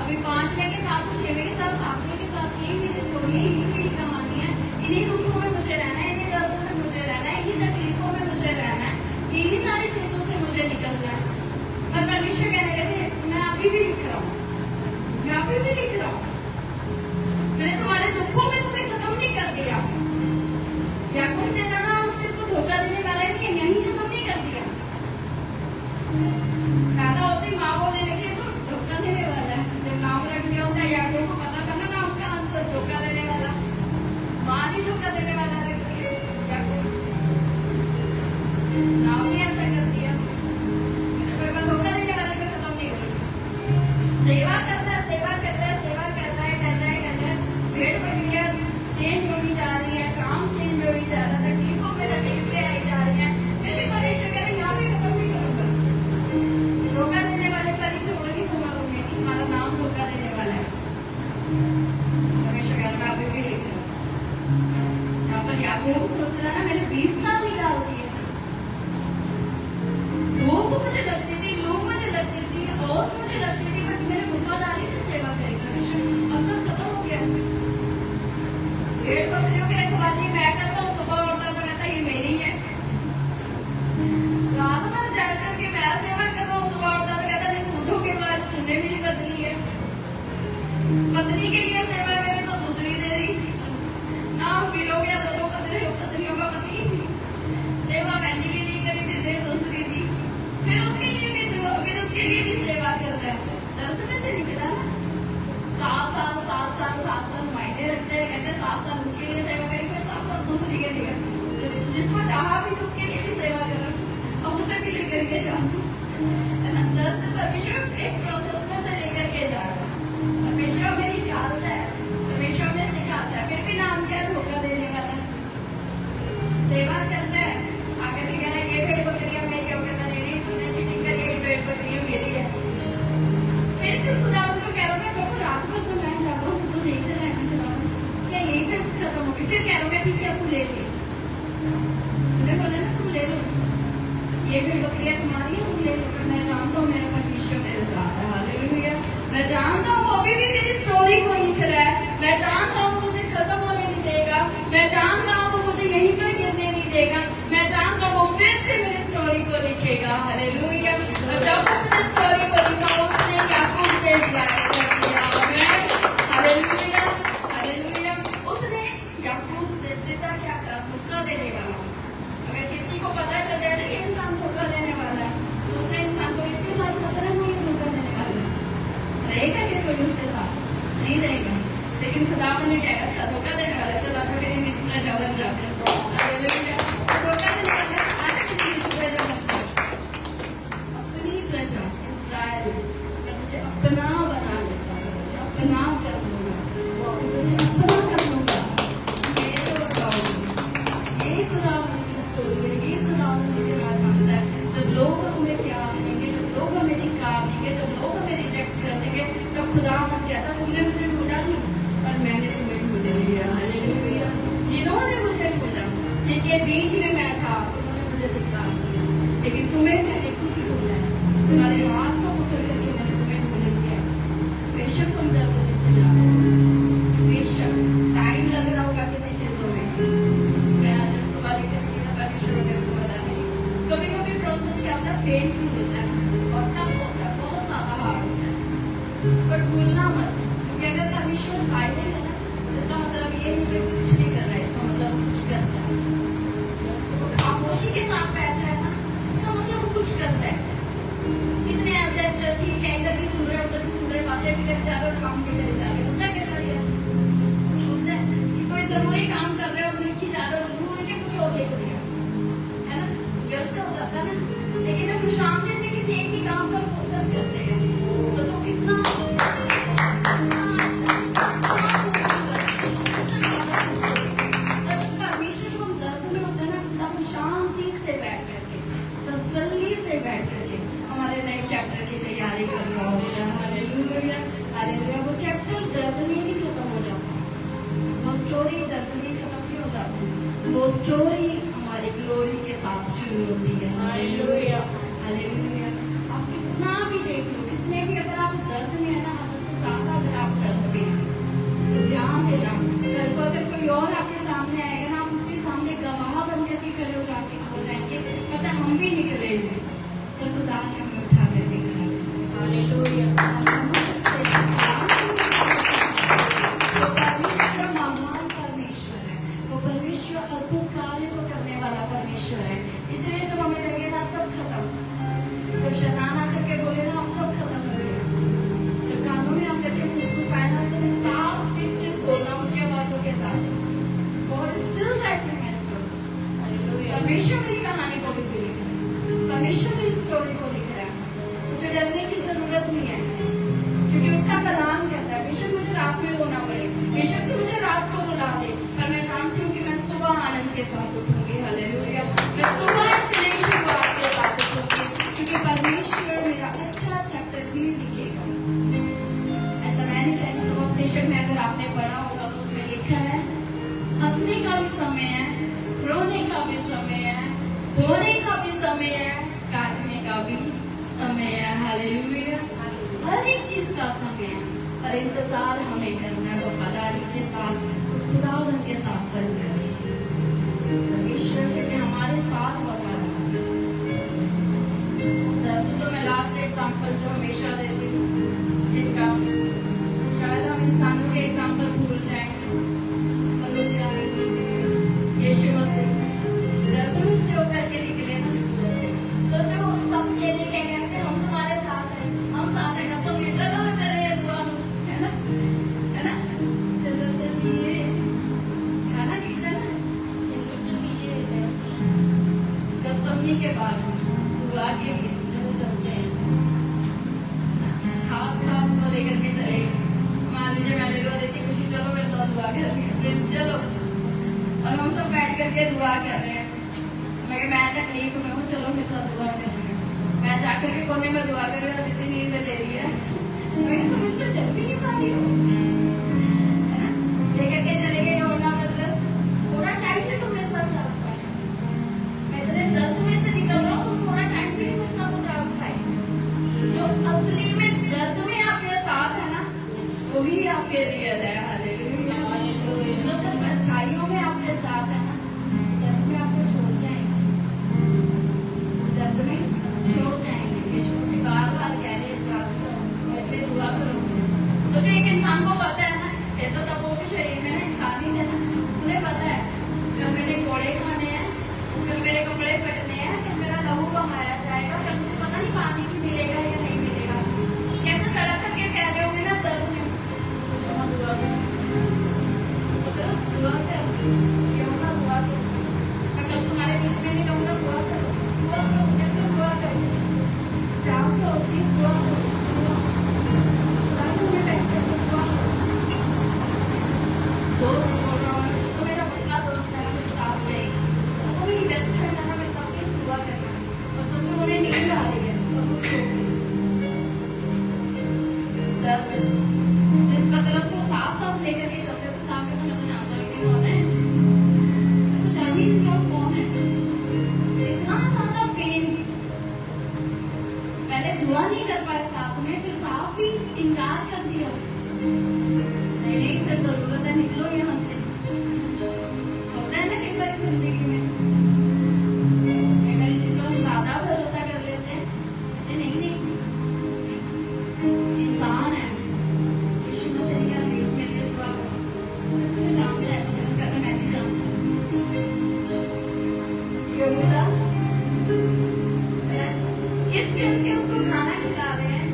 अभी 5वें के साथ 6वें के साथ 7वें के साथ यही मेरी स्टोरी है, यही मेरी कहानी है, इन्हीं दुखों में मुझे रहना है, इन्हीं दर्दों में मुझे रहना है, इन्हीं तकलीफों में मुझे रहना है, इन्हीं सारी चीजों से मुझे निकलना है। पर परमेश्वर कहने लगे मैं अभी भी लिख रहा हूँ, मैं अभी भी लिख रहा हूँ, मैंने तुम्हारे दुखों में तुम्हें खत्म नहीं कर दिया। याकूब ने कहा सिर्फ धोखा देने वाला है कि यहीं खत्म नहीं कर दिया। पैदा होते ही माँ बोलने लगी तो धोखा देने वाला है, जब नाम रख दिया उसका याकूब को पता था ना नाम का आंसर धोखा देने वाला, माँ नहीं धोखा देने वाला रख दिया याकूब, नाम ने ऐसा कर दिया। मैं धोखा देने वाले में खत्म नहीं हो रही। सेवा करता है, सेवा करता है, सेवा करता है, करता है, करता है, भेड़ बकरियां चेंज होनी जा रही है, काम चेंज होनी जा रहा है, तकलीफों में तकलीफें आई जा रही हैं, फिर भी परमेश्वर कह रहे हैं यहाँ पे खत्म नहीं करूंगा। धोखा देने वाले पर ही छोड़ेगी तुम्हारा, तुम्हारा नाम धोखा देने वाला है। परमेश्वर कह रहा है अभी भी लिख रहा हूं। जहाँ पर याकूब सोच रहा है ना मैंने 20 साल निकाल दिए, लोग मुझे लगती थी, लोग मुझे लगती थी, औस मुझे लगती थी, बट मैंने वफादारी से सेवा करी। परमेश्वर अब सब खत्म हो गया। भेड़ बकरियों की रखवाली मैं करता हूँ, सुबह उठता तो कहता ये मेरी है, रात भर जाग करके मैं सेवा कर रहा हूँ, सुबह उठता तो कहता नहीं दूधों के बाद तूने मेरी बदली है, पत्नी के लिए सेवा करे तो दूसरी दे दी ना, फिर हो गया दो पत्नियों का पति, सेवा पहली के लिए करी थी, दूसरी थी, फिर उसके लिए भी सेवा करता है। दर्द में से निकला 7 साल मायने रखते हैं, कहते हैं 7 साल उसके लिए सेवा करी, फिर 7 साल दूसरी के लिए, जिसको चाहा भी तो उसके लिए भी सेवा करो, अब उसे भी लेकर के जाओ। दर्द परमेश्वर एक प्रोसेस में से लेकर के जा रहा है, परमेश्वर हमें निकालता है, परमेश्वर हमें सिखाता है, फिर भी नाम क्या धोखा देने वाला है। सेवा करता है आकर के कहना ये भेड़ बकरियां मेरी होकर मैं ले रही, तूने चीटिंग करी, ये भेड़ बकरियां मेरी है। फिर खुदा उनको कह रहा प्रभु रात भर तो मैं जाता हूँ, तू देखते रहना क्या यही टेस्ट खत्म होगी, फिर कह रहा ठीक है तू ले ले, तूने बोला ना तुम ले लो, ये भेड़ बकरियां तुम्हारी है, तुम ले लो, पर मैं जानता हूँ मेरा परमेश्वर मेरे साथ है। हालेलुया। मैं जानता हूँ अभी भी मेरी स्टोरी को लिख रहा है, मैं जानता हूँ मुझे खत्म होने नहीं देगा, मैं जानता हूँ वो मुझे यहीं पर गिरने नहीं देगा, मैं जानता हूँ वो फिर से मेरी स्टोरी को लिखेगा। हालेलुया। और जब उसने स्टोरी को लिखा उसने याकूब से इजराइल कर दिया। आमीन। Hallelujah, hallelujah. उसने याकूब से सीधा क्या करा, धोखा देने वाला। अगर किसी को पता चल जाए ना कि इंसान धोखा देने वाला है तो उसने इंसान को इसके साथ खतरा नहीं है, धोखा देने वाला रहेगा कि कोई उसके साथ नहीं रहेगा, लेकिन खुदा ने क्या अच्छा धोखा देने वाला, चला तो मेरी इतना जबरन जाते धोखा देने वाला आगे किसी की प्रजा मत, अपनी प्रजा इस्राएल का तुझे अपना बना लेता है, तुझे अपना कर लूंगा, तुझे अपना कर लूंगा, ये तो बताऊंगी। ये खुदा की स्टोरी है, ये खुदा मुझे ना जानता है। जब लोग हमें प्यार देंगे, जब लोग हमें धिक्कार देंगे, जब लोग हमें रिजेक्ट कर देंगे, तब खुदा हमें कहता तुमने मुझे ढूंढा नहीं पर मैंने तुम्हें ढूंढ लिया। हालेलुया। जिन्होंने मुझे ढूंढा, जिनके बीच में मैं था, उन्होंने मुझे धिक्कार दिया, लेकिन तुम्हें मैंने खुद ही ढूंढा है, तुम्हारे हाथ को पकड़ करके मैंने तुम्हें ढूंढ लिया। बेशक तुम दर्द में से जा रहे हो, बेशक टाइम लग रहा होगा किसी चीजों में। मैं आज जब सुबह लेकर परमेश्वर ने को बता दी, कभी कभी प्रोसेस क्या होता है, पेनफुल होता है और टफ होता है, बहुत ज्यादा हार्ड होता है, पर भूलना मत, क्योंकि अगर परमेश्वर साइलेंट है ना, इसका मतलब ये नहीं कि कुछ नहीं कर रहा है, इसका मतलब कुछ करता है। बस खामोशी के साथ बैठा है ना, इसका मतलब वो कुछ करता है। कितने ऐसे अच्छा ठीक है, इधर भी सुन रहे उधर भी सुन रहे, बातें भी कर जा रहे और काम भी करे जा रहे, होता है कितना दिया होता है कि कोई जरूरी काम कर रहे हो, लिखी जा रहे हो, उनके कुछ और देख दिया है ना, गलत हो जाता है ना। लेकिन हम शांति से हालेलुया। वो परमेश्वर महान परमेश्वर है, वो परमेश्वर अद्भुत कार्य को करने वाला परमेश्वर है। इसलिए जब हमें लगे ना सब खत्म, जब शैतान आकर के बोले ना अब सब खत्म हो गया, जब कानों में हम करके फुसफुसाए ना उसे साफ एक चीज बोलना ऊंची आवाजों के साथ, God is still writing my story. परमेश्वर मेरी कहानी को भी लिख रहा है, परमेश्वर मेरी स्टोरी को लिख रहा है। मुझे डरने की जरूरत नहीं है, क्योंकि उसका कलाम कहता है बेशक मुझे रात में रोना पड़े, बेशक तू मुझे रात को रुला दे, पर मैं जानती हूँ कि मैं सुबह आनंद के साथ उठूंगी। हालेलुया। मैं सुबह एक नई शुरुआत के साथ उठूंगी, क्योंकि परमेश्वर मेरा अच्छा चैप्टर भी लिखेगा। ऐसा मैं नहीं कहती, तो बेशक में अगर आपने पढ़ा होगा तो उसमें लिखा है हंसने का भी समय है, रोने का भी समय है, बोने का भी समय है, काटने का भी समय है। हालेलुया। हर एक चीज का समय है, पर इंतजार हमें करना है वफादारी के साथ, उस खुदावंद के साथ करना है। परमेश्वर क्योंकि हमारे साथ वफादार है। तो मैं लास्ट एग्जाम्पल जो हमेशा देती हूँ, जिनका शायद हम इंसानों के एग्जाम्पल भूल जाएं, यीशु मसीह दर्द में से होकर के निकले ना। सोचो सब चेले क्या कहते हैं, हम तुम्हारे साथ हैं, हम साथ हैं, कसम ये चलो चले दुआ है ना, चलो चलिए खाना किधर है, चलो चलिए कसम के बाद दुआ के लिए चलो चलते हैं, खास को लेकर के चले। मान लीजिए मैं लेकर देती खुशी, चलो मेरे साथ दुआ करेंगे प्रिंस, चलो, और हम सब बैठ करके दुआ कर रहे हैं। मैं तकलीफ में हूँ, चलो मेरे साथ दुआ कर रहे हैं। मैं जाकर के कोने में दुआ कर रही हूँ और इतनी नींद ले रही है, तुम मुझसे चल भी नहीं पा रही हो, है ना। लेकर के चले गए होना, मतलब थोड़ा टाइम भी तुम मेरे साथ चल पाए, मैं इतने दर्द में से निकल रहा हूँ, तुम थोड़ा टाइम भी मेरे साथ जा पाए। जो असली में दर्द में आपके साथ है ना, वही आपके लिए है। हालेलुया। जो सिर्फ अच्छाइयों में आपके साथ है ना, दर्द में आपको छोड़ जाएंगे, दर्द में छोड़ जाएंगे। यीशु से बार बार कह रहे हैं जाओ दुआ करो। सोचो एक इंसान को पता है ना, ये तो तब वो भी शरीर में इंसान ही है ना, उन्हें पता है कल मैंने कोड़े खाने हैं, कल मेरे कपड़े फटने हैं, कल मेरा लहू बहाया जाएगा, कल मुझे पता नहीं पानी भी मिलेगा या नहीं मिलेगा। कैसे तड़क करके कह रहे होंगे ना दर्द में, दुआ दुआ कर, ये होगा दुआ कर, मैं कल तुम्हारे बीच में नहीं रहूंगा, दुआ करो, दुआ करो, दुआ करो, जान से प्लीज दुआ करो, में बैठ कर दुआ करो। दोस्त बोल रहा हूँ तो मेरा बड़ा दोस्त है, मेरे साथ रहेगा, वो मेरी बेस्ट फ्रेंड है ना, मेरे साथ प्लीज दुआ करना। और सोचो उन्हें नींद आ रही है और वो सो दर्द जिस पतरस को साथ साथ लेकर के चलते थे, साथ में मैं तो जानता हूँ कि कौन है, मैं तो जानती हूँ कौन है। इतना ज्यादा पेन, पहले दुआ नहीं कर पाए साथ में, फिर साफ ही इनकार कर दिया, नहीं इसे जरूरत है, निकलो यहाँ से। होता है ना कई बार जिंदगी में, कई बार जिन पर हम ज्यादा भरोसा कर लेते हैं, नहीं इंसान है। यीशु मसीह ने कहा मेरे लिए दुआ करो, सब कुछ जानता है, इसका तो मैं भी जानता हूँ। यहूदा इस करके उसको खाना खिला रहे हैं,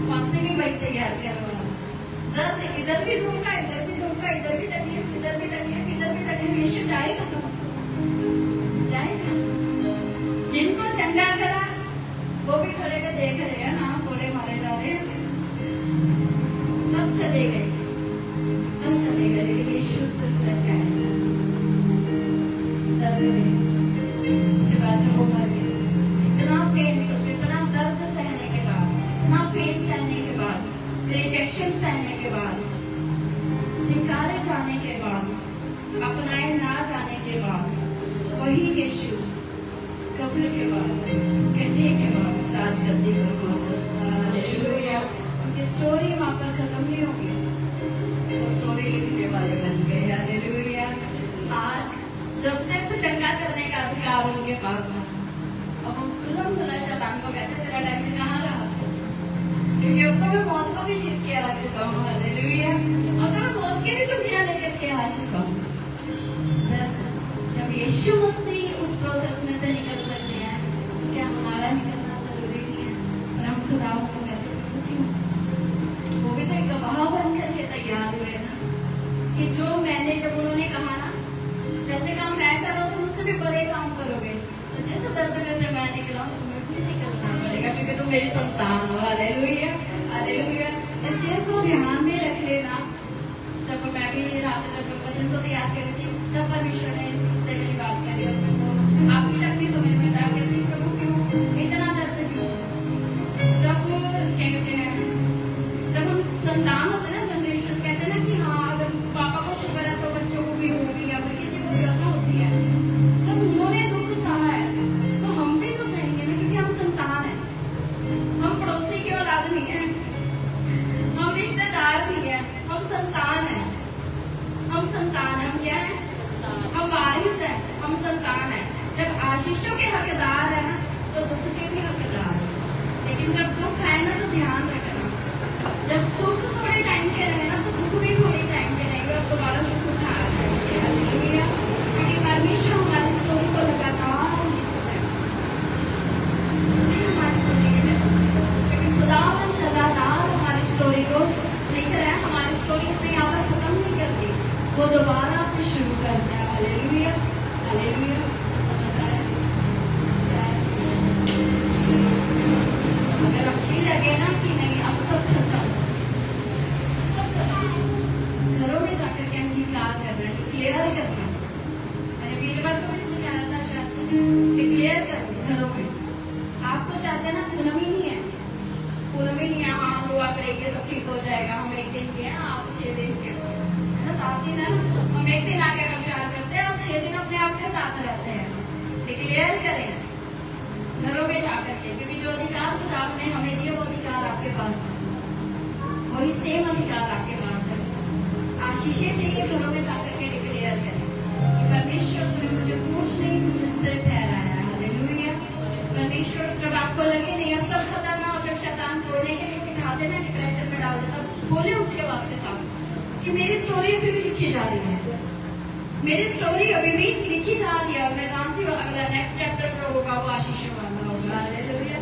फांसी भी वही तैयार कर रहा है, दर्द इधर भी दूंगा, इधर भी दूंगा, इधर भी तकलीफ, इधर भी तकलीफ, इधर भी तकलीफ। यीशु जाएगा जाएगा। जिनको चंगा करा वो भी खड़े कर देख रहे हैं ना, गोले मारे जा रहे हैं, सब चले गए, सब चले गए, लेकिन यीशु सिर्फ रखा है दर्द में। उसके बाद जो वो मर गया, इतना पेन, सोचो इतना दर्द सहने के बाद, इतना पेन सहने के बाद, रिजेक्शन सहने के बाद, निकाले जाने के बाद, अपनाए ना जाने के बाद, वही यीशु कब्र के बाद, गड्ढे के बाद राजगद्दी पर पहुंचा। हालेलुया। उनकी स्टोरी वहां पर खत्म नहीं हो गई, वो स्टोरी लिखने वाले बन गए। हालेलुया। आज जब सिर्फ चंगा करने का अधिकार उनके पास है, अब हम खुला शैतान को कहते तेरा टाइम कहाँ रहा, चुका हूँ, हालेलुया। और तो मैं मौत की भी कुंजियां लेकर के आ चुका हूँ। जब यीशु मसीह उस प्रोसेस में से निकल सकते हैं, तो क्या हमारा निकलना जरूरी नहीं है? और हम खुदा को कहते हैं क्यों? वो भी तो एक गवाह बन करके तैयार हुए ना, कि जो मैंने, जब उन्होंने कहा ना जैसे काम मैं कर रहा हूँ तुम उससे भी बड़े काम करोगे, तो जिस दर्द में से मैं निकला हूँ तुम्हें भी निकलना पड़ेगा, क्योंकि तुम मेरी संतान हो, हालेलुया, हालेलुया। इस चीज को ध्यान में रख लेना। जब मैं भी रात जब वचन को तैयार कर रही थी, तब परमेश्वर ने इससे मेरी बात करी, आपकी तक भी समझ में आ गई थी, प्रभु क्यों इतना दर्द क्यों? जब कहते हैं, जब हम संतान होते हैं ना, जनरेशन, कहते हैं ना कि हाँ अगर पापा को शुगर है तो बच्चों को भी होगी, या फिर किसी को भी होती है। जब उन्होंने दुख सहा है तो हम भी तो सहेंगे ना, क्योंकि हम संतान है। हम पड़ोसी की औलाद नहीं है, हम रिश्तेदार नहीं है, हम संतान है। हम संतान है, हम क्या है? हम वारिस है, हम संतान है। जब आशीषों के हकदार है ना, तो दुख के भी हकदार है। लेकिन जब दुख है ना, तो ध्यान रखना, जब सुख थोड़े टाइम के रहे ना, तो दुख भी थोड़े टाइम के रहेंगे और दोबारा से सुख आ जाएंगे, हालेलुया। क्योंकि परमेश्वर हमारी स्टोरी को लगातार लिखता है, इसलिए हमारी स्टोरी में, क्योंकि खुदावंद लगातार हमारी स्टोरी को लिख रहा है। हमारी स्टोरी से यहाँ पर खत्म नहीं करती, वो दोबारा से शुरू करता है, हालेलुया, हालेलुया। समझ आया? अगर अब भी लगे ना कि नहीं अब सब खत्म, सब खत्म, घरों में जाकर के अंगीकार करना, डिक्लेयर करना। मैंने वीरवार को इससे कहा था, शायद से डिक्लेयर करना घरों में। आपको चाहते ना पूनम ही नहीं है, पूनम ही नहीं है, हाँ हम दुआ करेंगे सब ठीक हो जाएगा, हम एक दिन के हैं, आप 6 दिन के है ना, 7 दिन है ना, हम एक दिन आके प्रचार करते हैं, आप 6 दिन अपने आप के साथ रहते हैं। डिक्लेयर करें घरों में जाकर के, क्योंकि जो अधिकार खुदा ने हमें दिया वो अधिकार आपके पास है, वही सेम अधिकार आपके पास है। आशीषें चाहिए, घरों में जाकर के डिक्लेयर करें कि परमेश्वर तूने मुझे कुछ नहीं, मुझे सिर्फ ठहराया है, हालेलुया। परमेश्वर जब आपको लगे नहीं अब सब खत्म है, और जब शैतान बोलने के लिए बिठा देना, डिप्रेशन में डाल देता, बोले उसके आवाज के साथ कि मेरी स्टोरी अभी भी लिखी जा रही है, मेरी स्टोरी अभी भी लिखी जा रही है, और मैं जानती हूँ अगला नेक्स्ट चैप्टर जो होगा वो आशीषों वाला होगा, हालेलुया।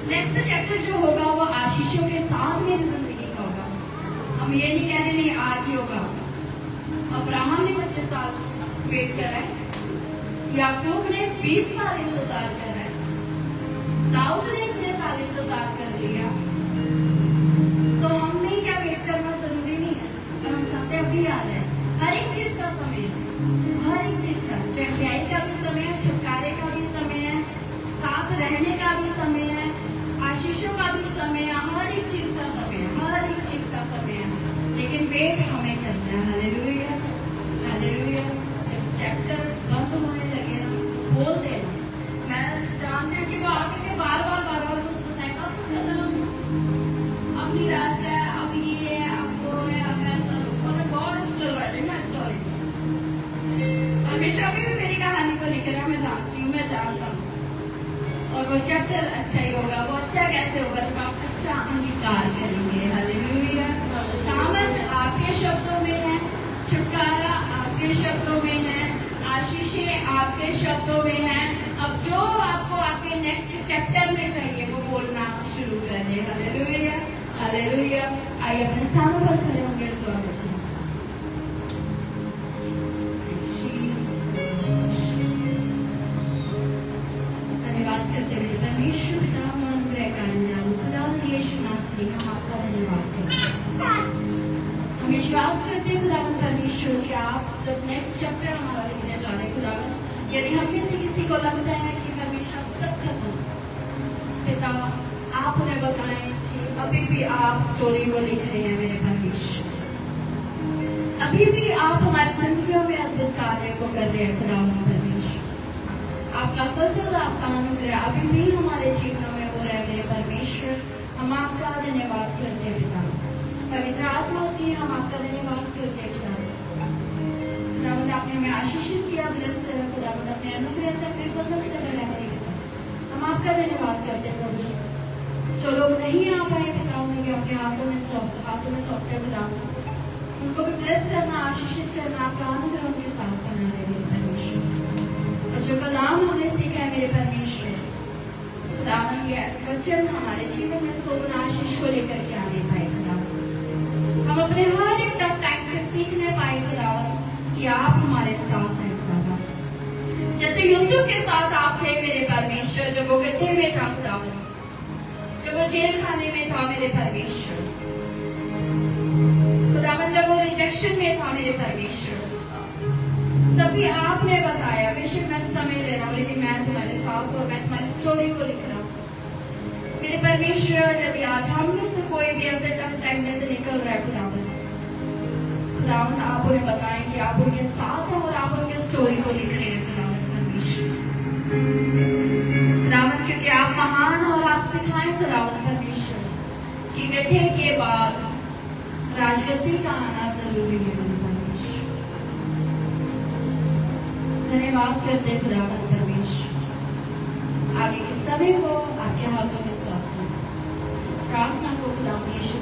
नेक्स्ट चैप्टर जो होगा वो आशीषों के साथ मेरी जिंदगी का होगा। हम ये नहीं कह रहे नहीं आज ही होगा। अब्राहम ने 25 साल वेट करा है, याकूब ने 20 साल इंतजार करा है, दाऊद ने इतने साल इंतजार कर लिया, तो हमने क्या वेट करना जरूरी नहीं है, और हम चाहते अभी आ जाए। हर एक चीज का समय है, हर एक चीज का, चढ़ाई का भी समय है, छुटकारे का भी समय है, साथ रहने का भी समय है, आशीषों का भी समय है, हर एक चीज का समय है, हर एक चीज का समय है। लेकिन वेट हमें करना है, हालेलुया, हालेलुया। जब चैप्टर बंद होने लगे ना, बोल देना, मैं जानती हूँ कि वो आगे बार बार उसको सहका सकता, अब निराश है, अब ये है, अब वो है, अब ऐसा, मतलब God is still writing my story. हमेशा भी मेरी कहानी को लिख रहा है, मैं जानती हूँ, मैं जानता हूँ, और वो चैप्टर अच्छा ही होगा। वो अच्छा कैसे होगा? जब आप अच्छा अंगीकार करेंगे, हालेलुया। सामर्थ आपके शब्दों में है, छुटकारा आपके शब्दों में है, आशीषें आपके शब्दों में है। अब जो आपको आपके नेक्स्ट चैप्टर में चाहिए वो बोलना शुरू कर दे, हालेलुया, हालेलुया। आइए अपने स्थानों पर खड़े होंगे तो आप धन्यवाद करते हुए परमेश्वर पिता अनुग्रह करना, खुदा यीशु नासरी हम आपका धन्यवाद करते हैं। हम विश्वास करते हैं खुदावन परमेश्वर कि आप जब नेक्स्ट चैप्टर हमारा लिखने जा रहे हैं खुदावन, यदि हम में से किसी को लगता है कि परमेश्वर सब खत्म, पिता आप उन्हें बताएं कि अभी भी आप स्टोरी को लिख रहे हैं मेरे परमेश्वर, अभी भी आप हमारी जिंदगियों में अद्भुत कार्य को कर रहे हैं खुदावन परमेश्वर। आपका फजल, आपका अनुग्रह अभी भी हमारे जीवनों में हो रहा है मेरे परमेश्वर। हम आपका धन्यवाद करते हैं पिता, पवित्र आत्मा जी हम आपका धन्यवाद करते हैं पिता। खुदावंद आपने हमें आशीषित किया, ब्लेस्ड है खुदावंद, अपने अनुग्रह से अपने फजल से बढ़ाने के लिए हम आपका धन्यवाद करते हैं प्रभु जी। जो लोग नहीं आ पाए पिता भी अपने हाथों में सौंपते खुदा, उनको भी ब्लेस करना, आशीषित करना, आपका अनुग्रह उनके साथ बना रहे मेरे परमेश्वर। और जो कलाम हमने सीखा है मेरे परमेश्वर, खुदावन ये वचन हमारे जीवन में सोना आशीष को लेकर के आने पाए खुदावन। हम अपने हर एक टफ टाइम से सीखने पाए खुदावन कि आप हमारे साथ हैं खुदावन। जैसे यूसुफ के साथ आप थे मेरे परमेश्वर, जब वो गड्ढे में था खुदावन, जब वो जेल खाने में था मेरे परमेश्वर खुदावन, जब वो रिजेक्शन में था मेरे परमेश्वर, तभी आपने बताया बेशक मैं समय ले रहा हूँ लेकिन मैं तुम्हारे साथ हूँ और मैं तुम्हारी स्टोरी को लिख रहा हूँ मेरे परमेश्वर। यदि आज हम में से कोई भी ऐसे टफ टाइम में से निकल रहा है खुदावन, आप उन्हें बताएं कि आप उनके साथ हैं और आप उनके स्टोरी को लिख रहे हैं खुदावन परमेश्वर। खुदावन क्योंकि आप महान और आप सिखाएं खुदावन परमेश्वर कि गड्ढे के बाद राजगद्दी का आना जरूरी है परमेश्वर। धन्यवाद करते खुदावन परमेश्वर। आगे के समय को आपके हाथों में सौंपते, इस प्रार्थना को खुदावन यीशु